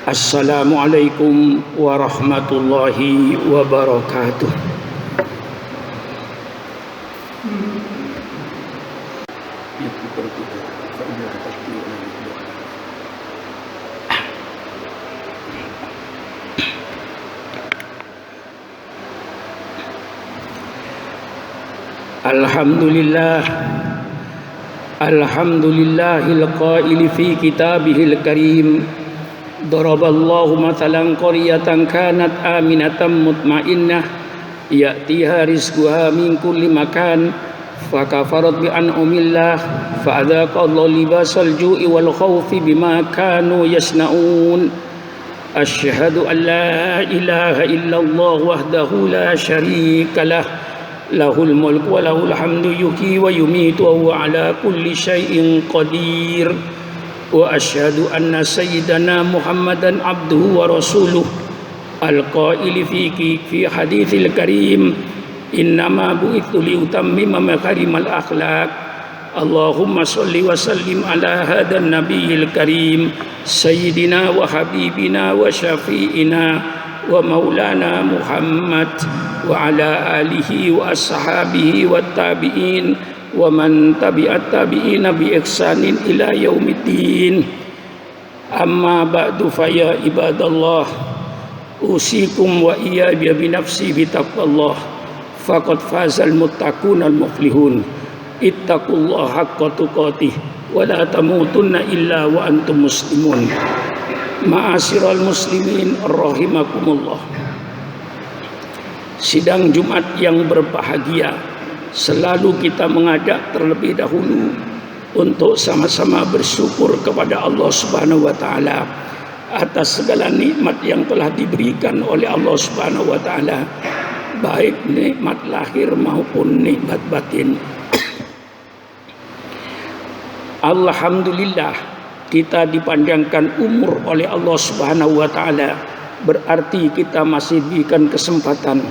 Assalamualaikum warahmatullahi wabarakatuh. Alhamdulillah, alhamdulillahil qaili fi kitabihil karim. Daraballahu mathalan qaryatan kanat aminatan mutmainnah ya'tiha rizquha min kulli makan fakafarat bi an'amillah fa'adhaqallahu libasal ju'i wal khawfi bima kanu yasna'un. Asyhadu an la ilaha illallah wahdahu la syarika lah, lahul mulku wa lahul hamdu yuhyi wa yumiitu wa huwa ala kulli syai'in qadir. Wa asyhadu anna sayyidana Muhammadan abduhu wa rasuluh al-qaili fi haditsil karim innama bu'itsu li utammima makarimal akhlaq. Allahumma shalli wa sallim ala hadan nabiyil karim sayyidina wa habibina wa syafi'ina wa maulana Muhammad wa ala alihi wa ashabihi wa tabi'in wa man tabi'at tabi'ina bi ihsanin ila yaumiddin. Amma ba'du fa ya ibadallah, usikum wa iyya bi nafsi bi taqwallah faqad fazal muttaqun al muflihun. Ittaqullaha haqqa tuqatih wa la tamutunna illa wa antum muslimun. Ma'asyiral muslimin rahimakumullah. Sidang Jumat yang berbahagia, selalu kita mengajak terlebih dahulu untuk sama-sama bersyukur kepada Allah Subhanahu wa taala atas segala nikmat yang telah diberikan oleh Allah Subhanahu wa taala, baik nikmat lahir maupun nikmat batin. Alhamdulillah, kita dipanjangkan umur oleh Allah Subhanahu wa taala, berarti kita masih diberikan kesempatan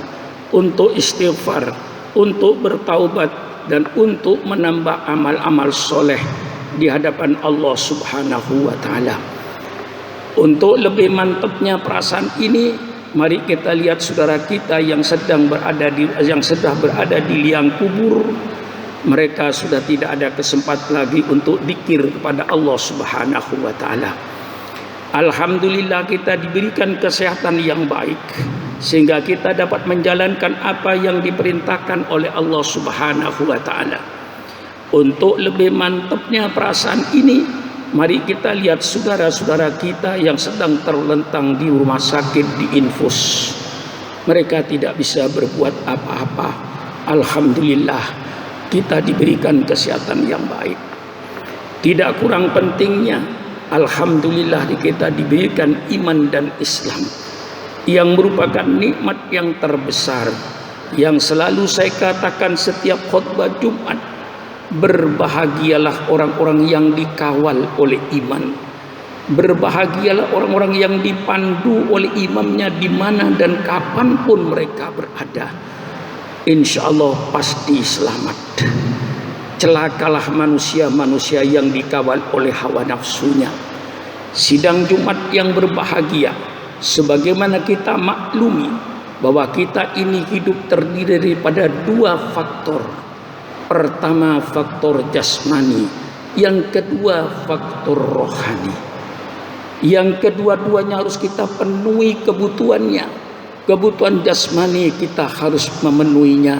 untuk istighfar, untuk bertaubat, dan untuk menambah amal-amal soleh di hadapan Allah Subhanahu wa taala. Untuk lebih mantapnya perasaan ini, mari kita lihat saudara kita yang sedang berada di liang kubur. Mereka sudah tidak ada kesempatan lagi untuk zikir kepada Allah Subhanahu wa taala. Alhamdulillah, kita diberikan kesehatan yang baik sehingga kita dapat menjalankan apa yang diperintahkan oleh Allah Subhanahu wa taala. Untuk lebih mantapnya perasaan ini, mari kita lihat saudara-saudara kita yang sedang terlentang di rumah sakit, di infus. Mereka tidak bisa berbuat apa-apa. Alhamdulillah, kita diberikan kesehatan yang baik. Tidak kurang pentingnya, alhamdulillah, kita diberikan iman dan Islam yang merupakan nikmat yang terbesar, yang selalu saya katakan setiap khutbah Jumat. Berbahagialah orang-orang yang dikawal oleh iman. Berbahagialah orang-orang yang dipandu oleh imamnya di mana dan kapanpun mereka berada. Insya Allah pasti selamat. Celakalah manusia-manusia yang dikawal oleh hawa nafsunya. Sidang Jumat yang berbahagia, sebagaimana kita maklumi bahwa kita ini hidup terdiri daripada dua faktor. Pertama, faktor jasmani. Yang kedua, faktor rohani. Yang kedua-duanya harus kita penuhi kebutuhannya. Kebutuhan jasmani kita harus memenuhinya,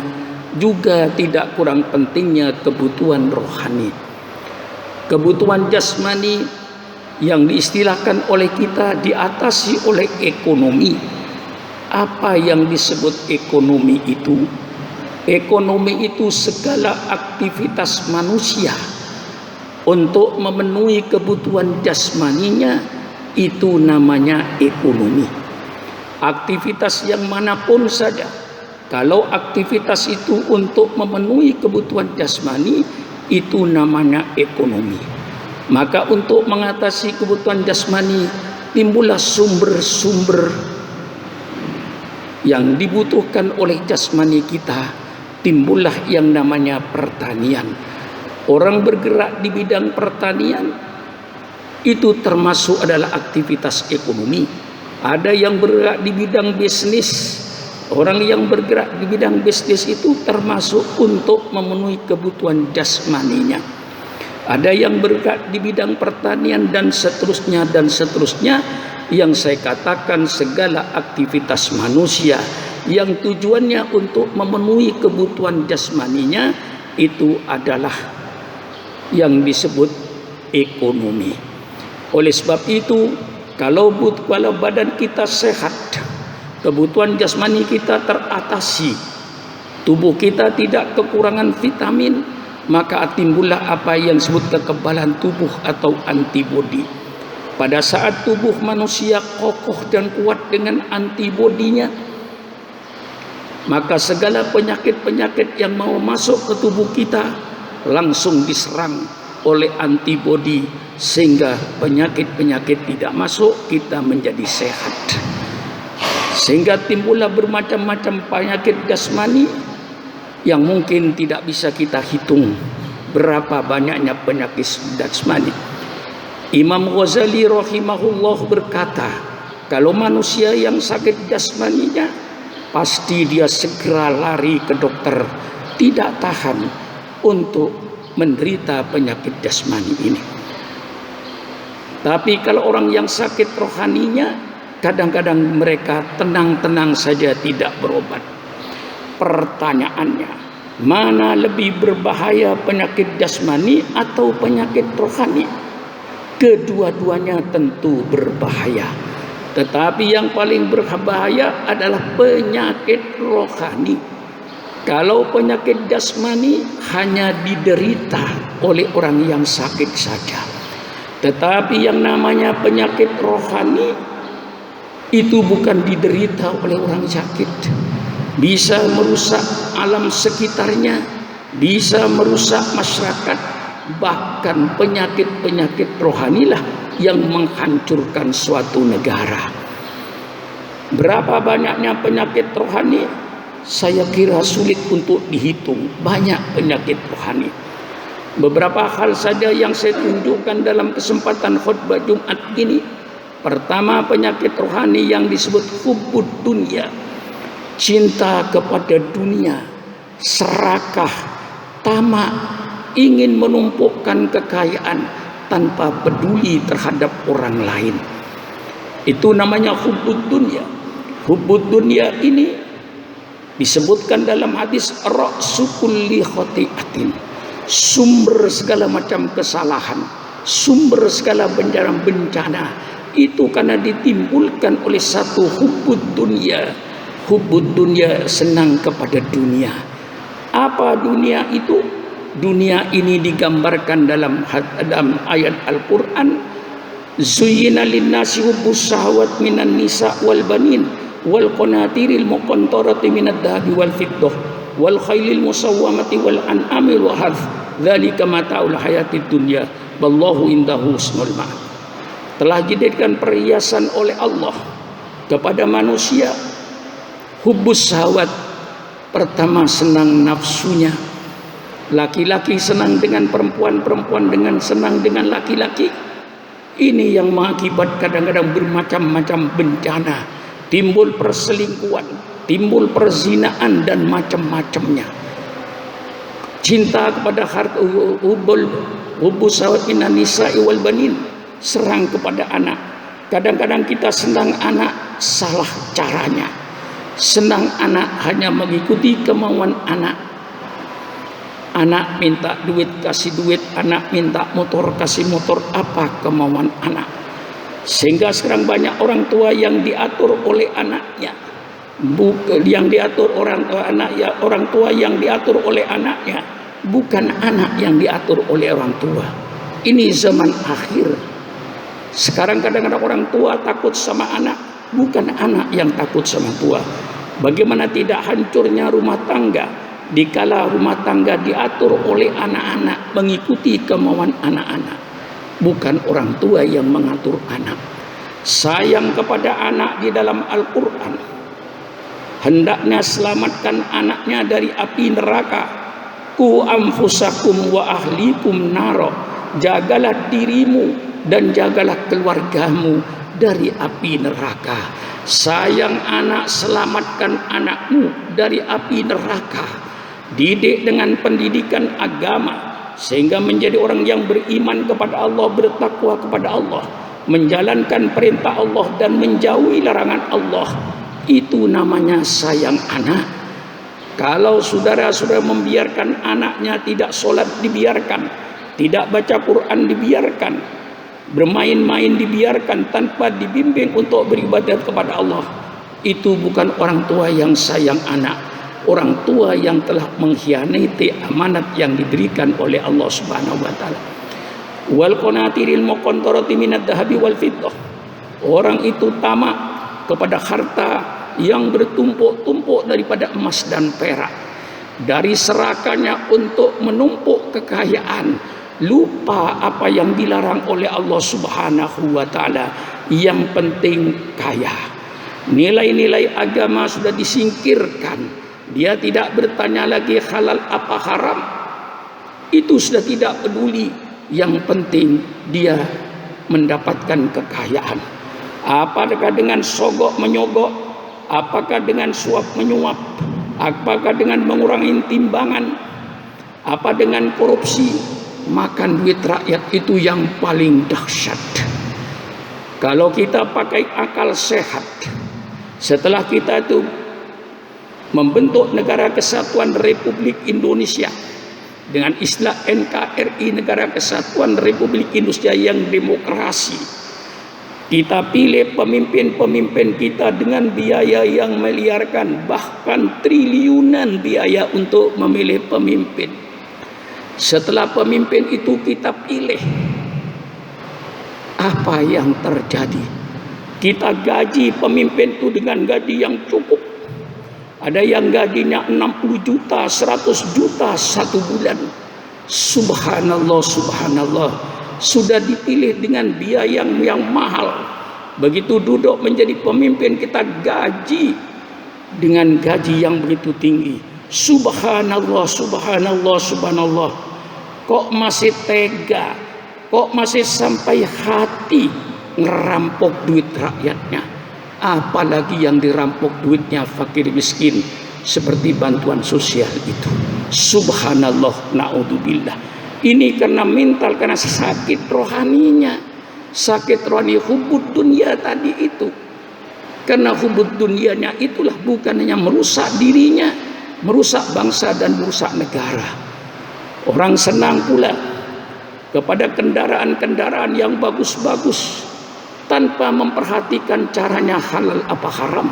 juga tidak kurang pentingnya kebutuhan rohani. Kebutuhan jasmani yang diistilahkan oleh kita diatasi oleh ekonomi. Apa yang disebut ekonomi itu? Ekonomi itu segala aktivitas manusia untuk memenuhi kebutuhan jasmaninya, itu namanya ekonomi. Aktivitas yang manapun saja, kalau aktivitas itu untuk memenuhi kebutuhan jasmani, itu namanya ekonomi. Maka untuk mengatasi kebutuhan jasmani, timbullah sumber-sumber yang dibutuhkan oleh jasmani kita. Timbullah yang namanya pertanian. Orang bergerak di bidang pertanian itu termasuk adalah aktivitas ekonomi. Ada yang bergerak di bidang bisnis. Orang yang bergerak di bidang bisnis itu termasuk untuk memenuhi kebutuhan jasmaninya. Ada yang bergerak di bidang pertanian dan seterusnya dan seterusnya. Yang saya katakan segala aktivitas manusia yang tujuannya untuk memenuhi kebutuhan jasmaninya itu adalah yang disebut ekonomi. Oleh sebab itu, kalau badan kita sehat, kebutuhan jasmani kita teratasi, tubuh kita tidak kekurangan vitamin, maka timbullah apa yang disebut kekebalan tubuh atau antibodi. Pada saat tubuh manusia kokoh dan kuat dengan antibodinya, maka segala penyakit-penyakit yang mau masuk ke tubuh kita langsung diserang oleh antibodi, sehingga penyakit-penyakit tidak masuk, kita menjadi sehat. Sehingga timbullah bermacam-macam penyakit jasmani yang mungkin tidak bisa kita hitung berapa banyaknya penyakit jasmani. Imam Ghazali rahimahullah berkata, kalau manusia yang sakit jasmaninya, pasti dia segera lari ke dokter, tidak tahan untuk menderita penyakit jasmani ini. Tapi kalau orang yang sakit rohaninya, kadang-kadang mereka tenang-tenang saja tidak berobat. Pertanyaannya, mana lebih berbahaya, penyakit jasmani atau penyakit rohani? Kedua-duanya tentu berbahaya. Tetapi yang paling berbahaya adalah penyakit rohani. Kalau penyakit jasmani hanya diderita oleh orang yang sakit saja. Tetapi yang namanya penyakit rohani itu bukan diderita oleh orang sakit. Bisa merusak alam sekitarnya, bisa merusak masyarakat. Bahkan penyakit-penyakit rohanilah yang menghancurkan suatu negara. Berapa banyaknya penyakit rohani? Saya kira sulit untuk dihitung. Banyak penyakit rohani. Beberapa hal saja yang saya tunjukkan dalam kesempatan khutbah Jumat ini. Pertama, penyakit rohani yang disebut hubbud dunya, cinta kepada dunia, serakah, tamak, ingin menumpukkan kekayaan tanpa peduli terhadap orang lain. Itu namanya hubbud dunya. Hubbud dunya ini disebutkan dalam hadis ra'su kulli khati'atin, sumber segala macam kesalahan, sumber segala bencana itu karena ditimbulkan oleh satu hubbud dunya. Hubbud dunya, senang kepada dunia. Apa dunia itu? Dunia ini digambarkan dalam ayat Al-Quran. Zuyyina linnasi hubbus syahwat minan nisa wal banin wal qanatiril muqantarati minad dhahabi wal fiddah wal khailil musawwamati wal an'ami wal harth dzalika mata'ul hayatid dunya wallahu indahu husnul ma'ab. Telah dijadikan perhiasan oleh Allah kepada manusia hubbus syahwat. Pertama, senang nafsunya. Laki-laki senang dengan perempuan, perempuan senang dengan laki-laki. Ini yang mengakibat kadang-kadang bermacam-macam bencana. Timbul perselingkuhan, timbul perzinaan dan macam-macamnya. Cinta kepada harta, hubbus syahwat minan nisa'i wal banin, serang kepada anak. Kadang-kadang kita senang anak, salah caranya. Senang anak hanya mengikuti kemauan anak. Anak minta duit, kasih duit. Anak minta motor, kasih motor. Apa kemauan anak? Sehingga sekarang banyak orang tua yang diatur oleh anaknya. Yang diatur orang tua yang diatur oleh anaknya. Bukan anak yang diatur oleh orang tua. Ini zaman akhir. Sekarang kadang-kadang orang tua takut sama anak. Bukan anak yang takut sama tua. Bagaimana tidak hancurnya rumah tangga dikala rumah tangga diatur oleh anak-anak, mengikuti kemauan anak-anak, bukan orang tua yang mengatur anak. Sayang kepada anak di dalam Al-Quran, hendaknya selamatkan anaknya dari api neraka. Ku anfusakum wa ahlikum naro, jagalah dirimu dan jagalah keluargamu dari api neraka. Sayang anak, selamatkan anakmu dari api neraka. Didik dengan pendidikan agama sehingga menjadi orang yang beriman kepada Allah, bertakwa kepada Allah, menjalankan perintah Allah dan menjauhi larangan Allah. Itu namanya sayang anak. Kalau saudara-saudara membiarkan anaknya tidak sholat, dibiarkan, tidak baca Quran, dibiarkan, bermain-main dibiarkan tanpa dibimbing untuk beribadat kepada Allah, itu bukan orang tua yang sayang anak. Orang tua yang telah mengkhianati amanat yang diberikan oleh Allah Subhanahu wa taala. Wal qanatiril muqantarati minad dhahabi wal fiddah. Orang itu tamak kepada harta yang bertumpuk-tumpuk daripada emas dan perak. Dari serakannya untuk menumpuk kekayaan, lupa apa yang dilarang oleh Allah Subhanahu wa taala. Yang penting kaya. Nilai-nilai agama sudah disingkirkan. Dia tidak bertanya lagi halal apa haram. Itu sudah tidak peduli. Yang penting dia mendapatkan kekayaan. Apakah dengan sogok menyogok, apakah dengan suap menyuap, apakah dengan mengurangi timbangan, apa dengan korupsi, makan duit rakyat, itu yang paling dahsyat. Kalau kita pakai akal sehat, setelah kita itu membentuk Negara Kesatuan Republik Indonesia dengan istilah NKRI, Negara Kesatuan Republik Indonesia yang demokrasi, kita pilih pemimpin-pemimpin kita dengan biaya yang miliarkan, bahkan triliunan biaya untuk memilih pemimpin. Setelah pemimpin itu kita pilih, apa yang terjadi? Kita gaji pemimpin itu dengan gaji yang cukup. Ada yang gajinya 60 juta, 100 juta satu bulan. Subhanallah, subhanallah. Sudah dipilih dengan biaya yang mahal. Begitu duduk menjadi pemimpin, kita gaji dengan gaji yang begitu tinggi. Subhanallah, subhanallah, subhanallah. Kok masih tega? Kok masih sampai hati ngerampok duit rakyatnya? Apalagi yang dirampok duitnya fakir miskin seperti bantuan sosial itu. Subhanallah, naudzubillah. Ini karena mental, karena sakit rohaninya, sakit rohani hubud dunia tadi itu. Karena hubud dunianya itulah bukan hanya merusak dirinya, merusak bangsa dan merusak negara. Orang senang pula kepada kendaraan-kendaraan yang bagus-bagus tanpa memperhatikan caranya halal apa haram.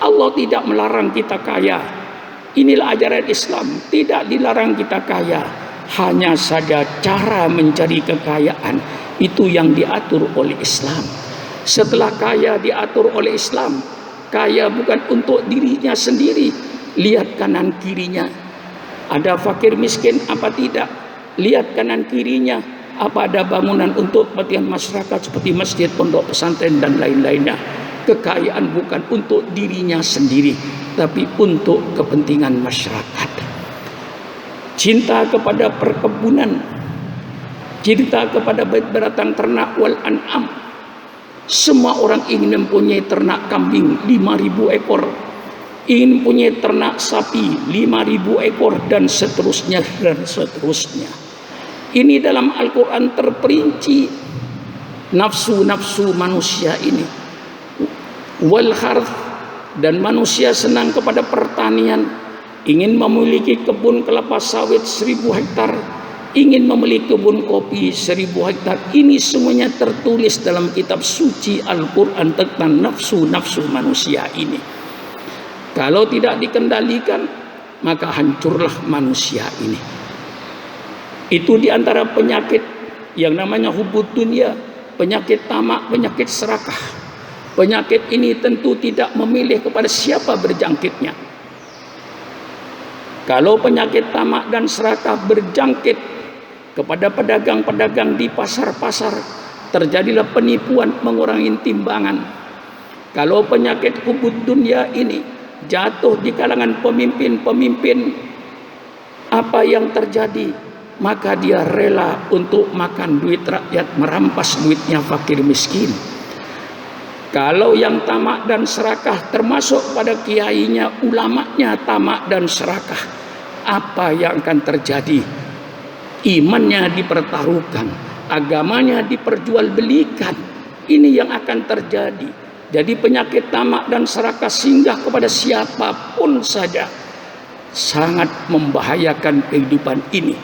Allah tidak melarang kita kaya. Inilah ajaran Islam, tidak dilarang kita kaya. Hanya saja cara mencari kekayaan itu yang diatur oleh Islam. Setelah kaya diatur oleh Islam, kaya bukan untuk dirinya sendiri. Lihat kanan kirinya, ada fakir miskin apa tidak? Lihat kanan kirinya, apa ada bangunan untuk kepentingan masyarakat seperti masjid, pondok pesantren dan lain-lainnya. Kekayaan bukan untuk dirinya sendiri, tapi untuk kepentingan masyarakat. Cinta kepada perkebunan, cinta kepada binatang ternak wal an'am. Semua orang ingin mempunyai ternak kambing 5.000 ekor, ingin mempunyai ternak sapi 5.000 ekor, dan seterusnya dan seterusnya. Ini dalam Al-Quran terperinci nafsu-nafsu manusia ini. Wal harth, dan manusia senang kepada pertanian, ingin memiliki kebun kelapa sawit 1.000 hektar, ingin memiliki kebun kopi 1.000 hektar. Ini semuanya tertulis dalam kitab suci Al-Quran tentang nafsu-nafsu manusia ini. Kalau tidak dikendalikan, maka hancurlah manusia ini. Itu diantara penyakit yang namanya hubud dunia, penyakit tamak, penyakit serakah. Penyakit ini tentu tidak memilih kepada siapa berjangkitnya. Kalau penyakit tamak dan serakah berjangkit kepada pedagang-pedagang di pasar-pasar, terjadilah penipuan, mengurangi timbangan. Kalau penyakit hubud dunia ini jatuh di kalangan pemimpin-pemimpin, apa yang terjadi? maka dia rela untuk makan duit rakyat, merampas duitnya fakir miskin. Kalau yang tamak dan serakah termasuk pada kiainya, ulamanya tamak dan serakah, apa yang akan terjadi? Imannya dipertaruhkan, agamanya diperjualbelikan. Ini yang akan terjadi. Jadi penyakit tamak dan serakah singgah kepada siapapun saja, sangat membahayakan kehidupan ini.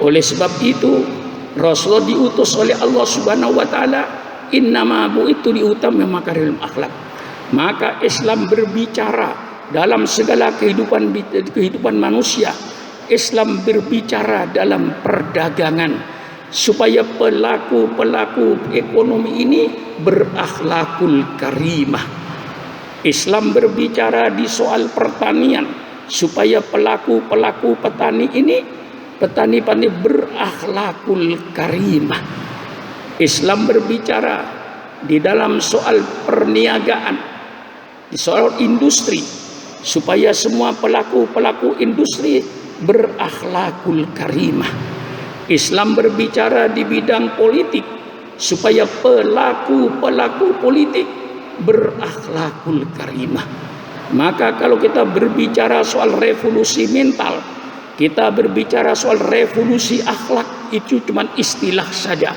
Oleh sebab itu Rasulullah diutus oleh Allah Subhanahu wa taala, innama bu'itu liutammima makarimul akhlak. Maka Islam berbicara dalam segala kehidupan manusia. Islam berbicara dalam perdagangan supaya pelaku-pelaku ekonomi ini berakhlakul karimah. Islam berbicara di soal pertanian supaya pelaku-pelaku petani berakhlakul karimah. Islam berbicara di dalam soal perniagaan, di soal industri, supaya semua pelaku-pelaku industri berakhlakul karimah. Islam berbicara di bidang politik supaya pelaku-pelaku politik berakhlakul karimah. Maka kalau kita berbicara soal revolusi mental, kita berbicara soal revolusi akhlak, itu cuma istilah saja.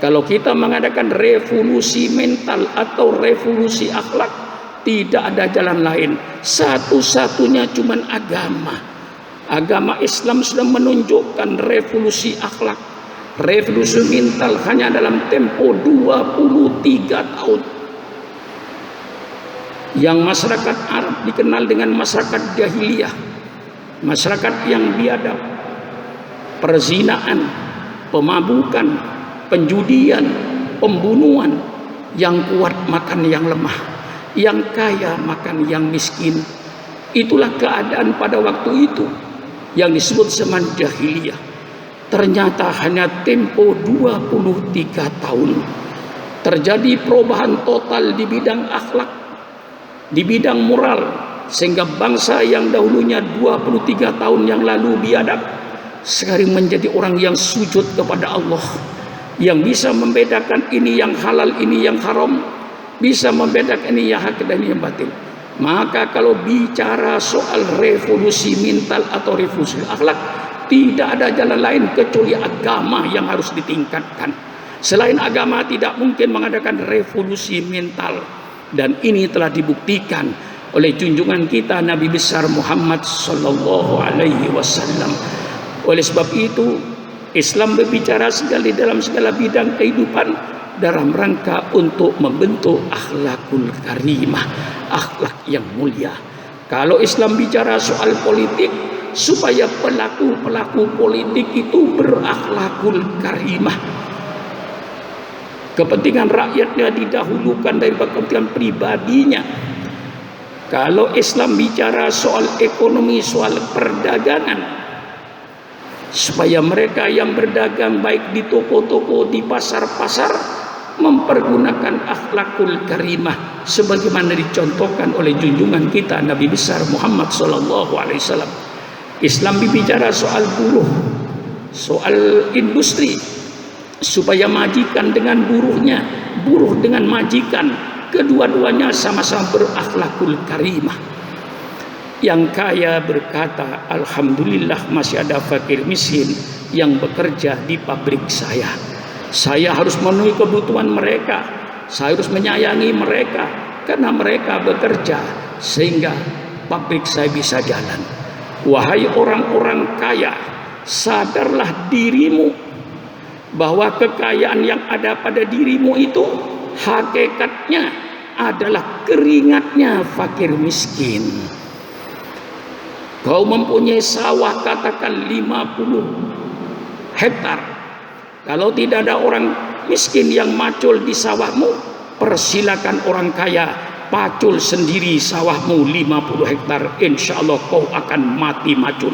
Kalau kita mengadakan revolusi mental atau revolusi akhlak, tidak ada jalan lain. Satu-satunya cuma agama. Agama Islam sudah menunjukkan revolusi akhlak, revolusi mental hanya dalam tempo 23 tahun. Yang masyarakat Arab dikenal dengan masyarakat jahiliyah, masyarakat yang biadab, perzinaan, pemabukan, penjudian, pembunuhan, yang kuat makan yang lemah, yang kaya makan yang miskin. Itulah keadaan pada waktu itu yang disebut zaman jahiliyah. Ternyata hanya tempo 23 tahun terjadi perubahan total di bidang akhlak, di bidang moral, sehingga bangsa yang dahulunya 23 tahun yang lalu biadab sekarang menjadi orang yang sujud kepada Allah, yang bisa membedakan ini yang halal, ini yang haram, bisa membedakan ini yang hak dan ini yang batil. Maka kalau bicara soal revolusi mental atau revolusi akhlak, tidak ada jalan lain kecuali agama yang harus ditingkatkan. Selain agama tidak mungkin mengadakan revolusi mental. Dan ini telah dibuktikan oleh junjungan kita Nabi besar Muhammad sallallahu alaihi wasallam. Oleh sebab itu Islam berbicara sekali dalam segala bidang kehidupan dalam rangka untuk membentuk akhlakul karimah, akhlak yang mulia. Kalau Islam bicara soal politik, supaya pelaku-pelaku politik itu berakhlakul karimah. Kepentingan rakyatnya didahulukan daripada kepentingan pribadinya. Kalau Islam bicara soal ekonomi, soal perdagangan, supaya mereka yang berdagang baik di toko-toko, di pasar-pasar, mempergunakan akhlakul karimah sebagaimana dicontohkan oleh junjungan kita Nabi besar Muhammad sallallahu alaihi wasallam. Islam berbicara soal buruh, soal industri, supaya majikan dengan buruhnya, buruh dengan majikan, kedua-duanya sama-sama berakhlakul karimah. Yang kaya berkata, alhamdulillah masih ada fakir miskin yang bekerja di pabrik saya. Saya harus memenuhi kebutuhan mereka, saya harus menyayangi mereka karena mereka bekerja sehingga pabrik saya bisa jalan. Wahai orang-orang kaya, sadarlah dirimu bahwa kekayaan yang ada pada dirimu itu hakikatnya adalah keringatnya fakir miskin. Kau mempunyai sawah katakan 50 hektar. Kalau tidak ada orang miskin yang macul di sawahmu, persilakan orang kaya pacul sendiri sawahmu 50 hektar. Insya Allah kau akan mati macul.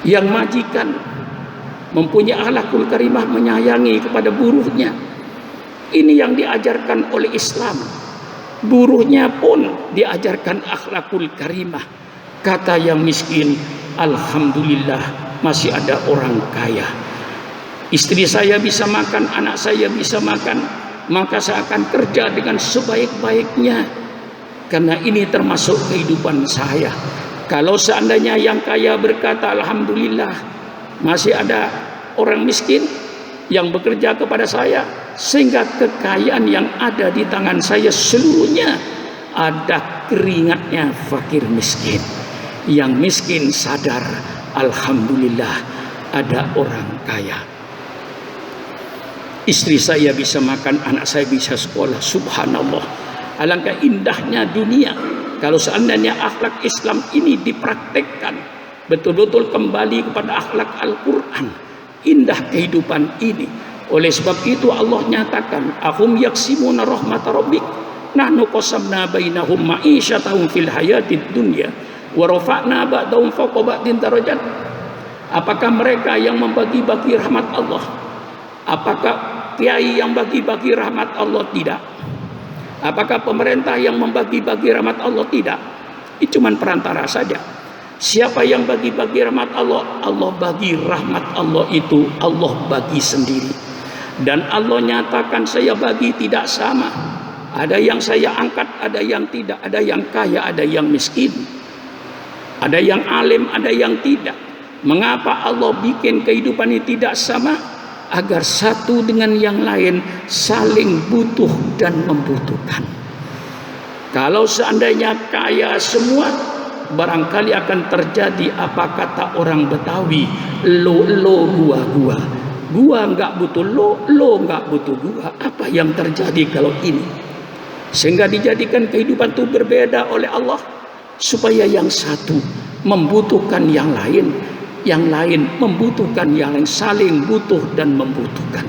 Yang majikan mempunyai akhlakul karimah, menyayangi kepada buruhnya. Ini yang diajarkan oleh Islam. Buruhnya pun diajarkan akhlakul karimah. Kata yang miskin, alhamdulillah masih ada orang kaya. Istri saya bisa makan, anak saya bisa makan, maka saya akan kerja dengan sebaik-baiknya, karena ini termasuk kehidupan saya. Kalau seandainya yang kaya berkata alhamdulillah masih ada orang miskin yang bekerja kepada saya, sehingga kekayaan yang ada di tangan saya seluruhnya ada keringatnya fakir miskin. Yang miskin sadar alhamdulillah ada orang kaya. Istri saya bisa makan, anak saya bisa sekolah. Subhanallah, alangkah indahnya dunia kalau seandainya akhlak Islam ini dipraktekkan, betul-betul kembali kepada akhlak Al-Quran. Indah kehidupan ini. Oleh sebab itu Allah nyatakan, ahum yaksimuna rahmat rabbik nahnu qasamna bainahum ma'isyatahum fil hayatid dunya wa rafa'na ba'dahum fawqa ba'din darajat. Apakah mereka yang membagi-bagi rahmat Allah? Apakah kiai yang bagi-bagi rahmat Allah? Tidak. Apakah pemerintah yang membagi-bagi rahmat Allah? Tidak. Itu cuma perantara saja. Siapa yang bagi-bagi rahmat Allah? Allah bagi rahmat Allah itu Allah bagi sendiri. Dan Allah nyatakan saya bagi tidak sama. Ada yang saya angkat, ada yang tidak. Ada yang kaya, ada yang miskin. Ada yang alim, ada yang tidak. Mengapa Allah bikin kehidupan ini tidak sama? Agar satu dengan yang lain saling butuh dan membutuhkan. Kalau seandainya kaya semua, barangkali akan terjadi apa kata orang Betawi, lo gua. Gua nggak butuh lo nggak butuh gua. Apa yang terjadi kalau ini? Sehingga dijadikan kehidupan itu berbeda oleh Allah, supaya yang satu membutuhkan yang lain, yang lain membutuhkan yang lain, saling butuh dan membutuhkan.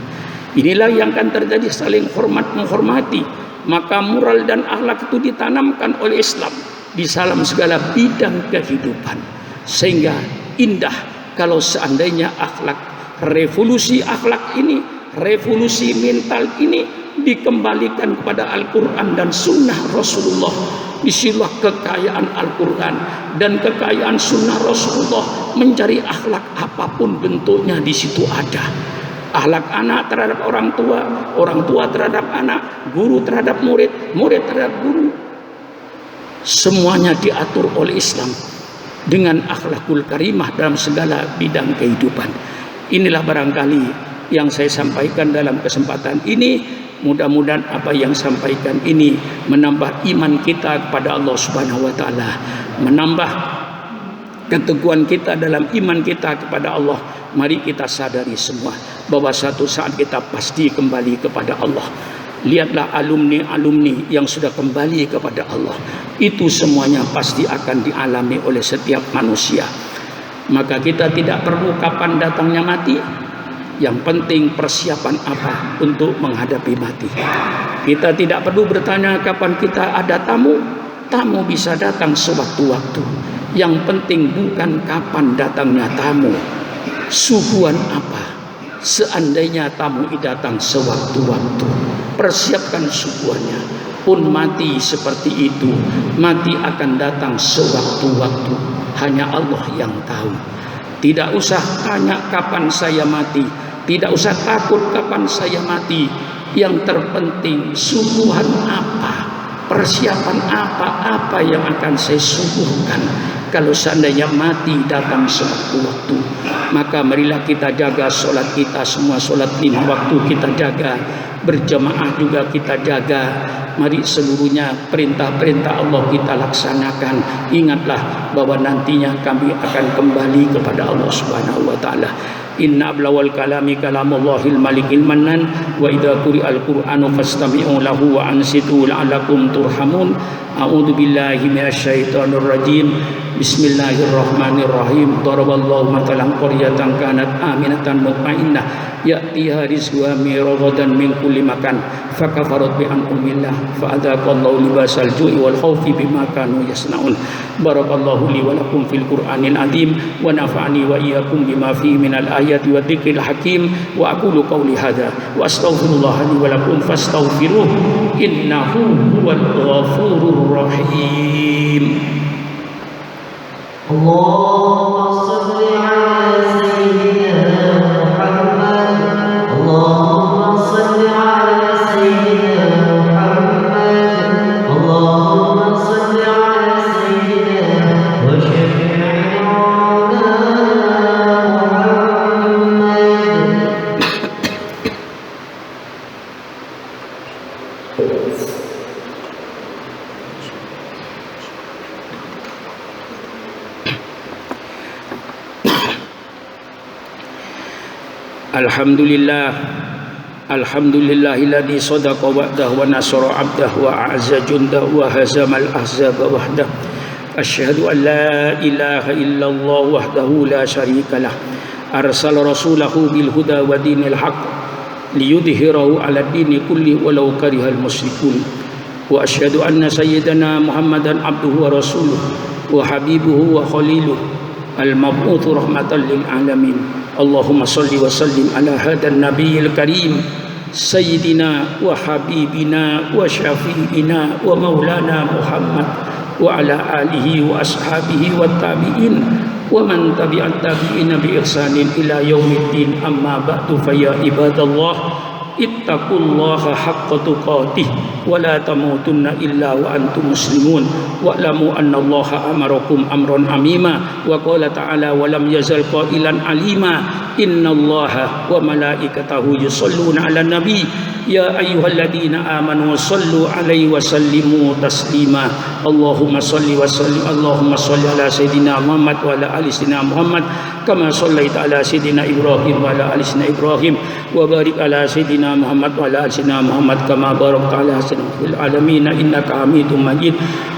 Inilah yang akan terjadi, saling hormat menghormati. Maka moral dan akhlak itu ditanamkan oleh Islam di dalam segala bidang kehidupan, sehingga indah kalau seandainya akhlak, revolusi akhlak ini, revolusi mental ini dikembalikan kepada Al-Quran dan Sunnah Rasulullah. Disitulah kekayaan Al-Quran dan kekayaan Sunnah Rasulullah. Mencari akhlak apapun bentuknya di situ ada. Akhlak anak terhadap orang tua terhadap anak, guru terhadap murid, murid terhadap guru. Semuanya diatur oleh Islam dengan akhlakul karimah dalam segala bidang kehidupan. Inilah barangkali yang saya sampaikan dalam kesempatan ini. Mudah-mudahan apa yang sampaikan ini menambah iman kita kepada Allah Subhanahu wa taala, menambah keteguhan kita dalam iman kita kepada Allah. Mari kita sadari semua bahwa satu saat kita pasti kembali kepada Allah. Lihatlah alumni-alumni yang sudah kembali kepada Allah. Itu semuanya pasti akan dialami oleh setiap manusia. Maka kita tidak perlu kapan datangnya mati. Yang penting persiapan apa untuk menghadapi mati. Kita tidak perlu bertanya kapan kita ada tamu. Tamu bisa datang sewaktu-waktu. Yang penting bukan kapan datangnya tamu, suguhan apa. Seandainya tamu datang sewaktu-waktu, persiapkan suguhannya. Pun mati seperti itu, mati akan datang sewaktu-waktu. Hanya Allah yang tahu. Tidak usah tanya kapan saya mati, tidak usah takut kapan saya mati. Yang terpenting suguhan apa, persiapan apa yang akan saya suguhkan kalau seandainya mati datang sewaktu-waktu. Maka marilah kita jaga sholat kita semua, sholat 5 waktu kita jaga, berjamaah juga kita jaga. Mari seluruhnya perintah-perintah Allah kita laksanakan. Ingatlah bahwa nantinya kami akan kembali kepada Allah Subhanahu wa taala. Inna ablawal kalami kalamullahil malikil mannan wa idza quri'al qur'anu fastami'u lahu wa ansitu la'allakum turhamun. A'udzu billahi minasyaitonir rajim. Bismillahirrahmanirrahim. Daraballahu matalan qaryatan kanat aminatan mutmainnah ya'tiha rizquha miraghadan min kulli makan fakafarat bi an'amillah fa'adzaqallahu libasal ju'i wal khaufi bima kanu yasnaun. Barakallahu li wa lakum fil Qur'anil azim wa nafa'ani wa iyyakum bima fihi minal ayati wa dzikril hakim wa aqulu qawli hadza wa astaghfirullah li wa lakum fastaghfiruh innahu huwal ghafurur rahim. Allah Alhamdulillahilladzi sadaqa wa'dahu wa nasara 'abdahu wa a'azza jundahu wa hazamal ahzaba wahdahu. Asyhadu an la ilaha illallah wahdahu la syarika lah. Arsala rasulahu bil huda wa dinil haqq liyudhhirahu 'ala dini kulli walau karihal musyrikun. Wa asyhadu anna sayyidana Muhammadan abduhu wa rasuluhu wa habibuhu wa khaliluhu al-mab'utsu rahmatan lil alamin. Allahumma salli wa sallim ala hadan nabiyil karim sayyidina wa habibina wa syafi'ina wa maulana Muhammad wa ala alihi wa ashabihi wa tabi'in wa man tabi'at tabi'ina bi ihsanin ila yaumiddin. Amma ba'du, fa ya ibadallah ittaqullaha haqqa tuqatih wa la tamutunna illa wa antum muslimun wa'lamu anna Allaha amarakum amran amima wa qala ta'ala wa lam yazal qailan alima innallaha wa malaikatahu yusholluna 'alan nabi ya ayyuhalladzina amanu shallu 'alaihi wa sallimu taslima. Allahumma shalli wa sallim Allahumma shalli ala sayidina Muhammad wa ala ali sayidina Muhammad kama shallaita ala sayidina Ibrahim wa ala ali sayidina Ibrahim wa barik ala sayidina Muhammad wa ala ali sayidina Muhammad kama barakta ala sayidina fil alamin innaka Hamidum Majid.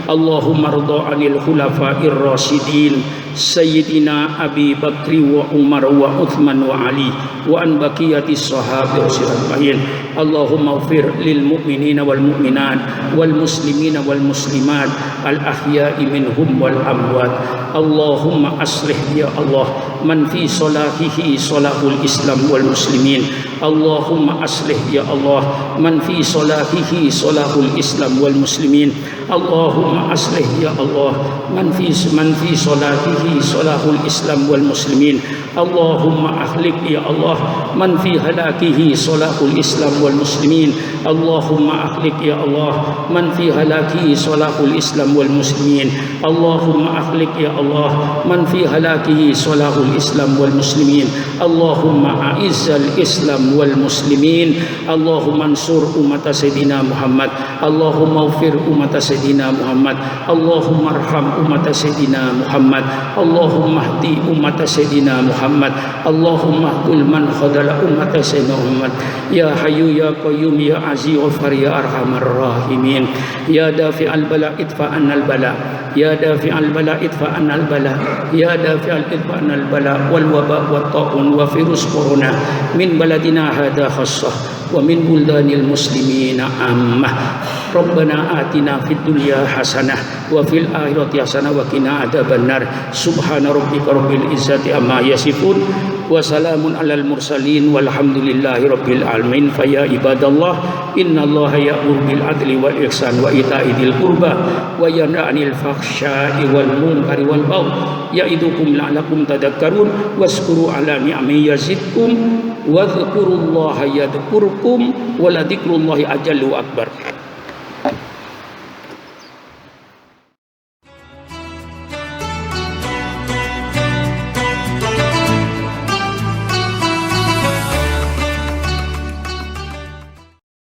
Allahumma rida 'anil khulafa'ir rasyidin sayyidina Abi Bakri wa Umar wa Uthman wa Ali wa an baqiyatis sahabatis ajma'in. Allahumma ighfir lil mu'minina wal mu'minat wal muslimina wal muslimat al ahya'i minhum wal amwat. Allahumma aslih ya Allah man fi salahihi salahul Islam wal muslimin. Allahumma aslih ya Allah man fi salahihi salahul Islam wal muslimin. Allahumma aslih ya Allah man fi salahihi salahul Islam wal muslimin. Allahumma ahlik ya Allah man fi halakihi salahul Islam wal muslimin. Allahumma ahlik ya Allah man fi halakihi salahul Islam wal muslimin. Allahumma ahlik ya Allah man fi halakihi salahul Islam wal muslimin. Allahumma a'izzal Islam wal muslimin. Allahumma ansur umat Sayyidina Muhammad. Allahumma ufir umat Sayyidina Muhammad. Allahumma arham umat Sayyidina Muhammad. Allahumma hdi umat Sayyidina Muhammad. Allahumma hdul man khadala umat Sayyidina Muhammad. Ya Hayyu ya Qayyum ya Aziz Ghafar ya Arhamar Rahimin. Ya dafi'al bala idfa annal bala. Ya dafi'al bala idfa annal bala. Ya dafi'al idfa annal bala wal waba wat ta'un wa virus corona min baladina hadha khassah wa min buldanil muslimina ammah. Rabbana atina fid dunya hasanah wa fil akhirati hasanah wa qina adzabannar. Subhana rabbika rabbil izzati amma yasifun wa salamun alal mursalin walhamdulillahi rabbil alamin. Fa ya ibadallah innallaha ya'muru bil adli wal ihsan wa ita'i dzil qurba wa yanha 'anil fahsya'i wal munkari wal baghi ya'idukum la'allakum tadhakkarun waskuru ala ni'ami yazidkum wa dzkurullaha yadhkurkum wa la dzikrullahi ajallu akbar.